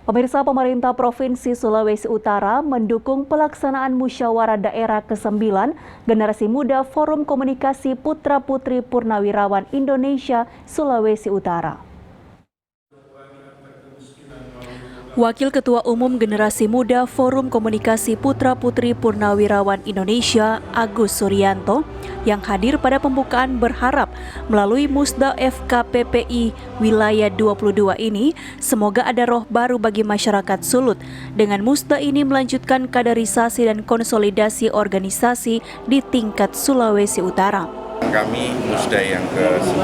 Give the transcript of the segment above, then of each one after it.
Pemirsa, pemerintah Provinsi Sulawesi Utara mendukung pelaksanaan musyawarah daerah ke-9 Generasi Muda Forum Komunikasi Putra-Putri Purnawirawan Indonesia Sulawesi Utara. Wakil Ketua Umum Generasi Muda Forum Komunikasi Putra-Putri Purnawirawan Indonesia, Agus Suryanto, yang hadir pada pembukaan berharap melalui Musda FKPPI Wilayah 22 ini, semoga ada roh baru bagi masyarakat Sulut. Dengan Musda ini melanjutkan kaderisasi dan konsolidasi organisasi di tingkat Sulawesi Utara. Kami Musda yang ke-9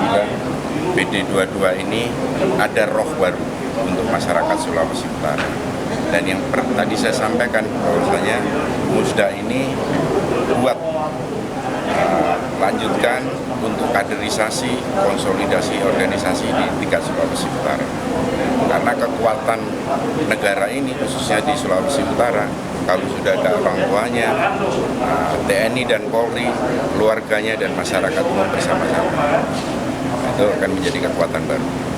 PD22 ini ada roh baru untuk masyarakat Sulawesi Utara. Dan yang tadi saya sampaikan bahwasanya Musda ini buat lanjutkan untuk kaderisasi, konsolidasi organisasi di tingkat Sulawesi Utara. Karena kekuatan negara ini khususnya di Sulawesi Utara, kalau sudah ada orang tuanya, TNI dan Polri, keluarganya dan masyarakat umum bersama-sama, itu akan menjadi kekuatan baru.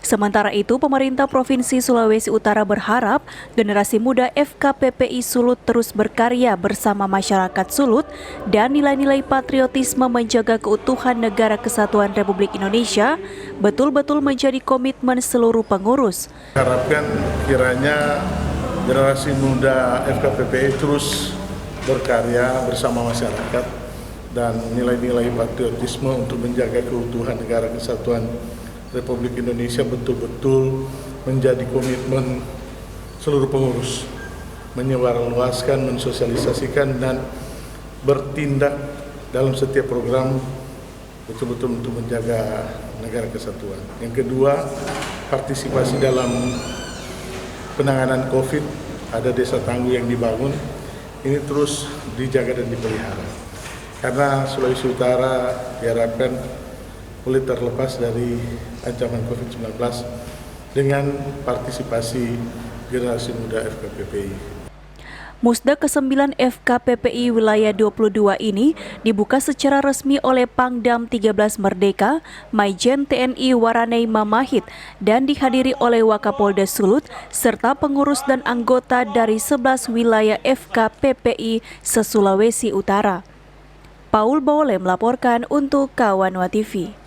Sementara itu, pemerintah Provinsi Sulawesi Utara berharap generasi muda FKPPI Sulut terus berkarya bersama masyarakat Sulut dan nilai-nilai patriotisme menjaga keutuhan Negara Kesatuan Republik Indonesia betul-betul menjadi komitmen seluruh pengurus. Harapkan kiranya generasi muda FKPPI terus berkarya bersama masyarakat dan nilai-nilai patriotisme untuk menjaga keutuhan Negara Kesatuan Republik Indonesia betul-betul menjadi komitmen seluruh pengurus, menyebarluaskan, mensosialisasikan dan bertindak dalam setiap program betul-betul untuk menjaga negara kesatuan. Yang kedua, partisipasi dalam penanganan COVID, ada desa tangguh yang dibangun, ini terus dijaga dan dipelihara. Karena Sulawesi Utara diharapkan boleh terlepas dari ancaman COVID-19 dengan partisipasi generasi muda FKPPI. Musda ke-9 FKPPI Wilayah 22 ini dibuka secara resmi oleh Pangdam 13 Merdeka, Maijen TNI Waranei Mamahit, dan dihadiri oleh Wakapolda Sulut, serta pengurus dan anggota dari 11 wilayah FKPPI se-Sulawesi Utara. Paul Bole melaporkan untuk Kawanwa TV.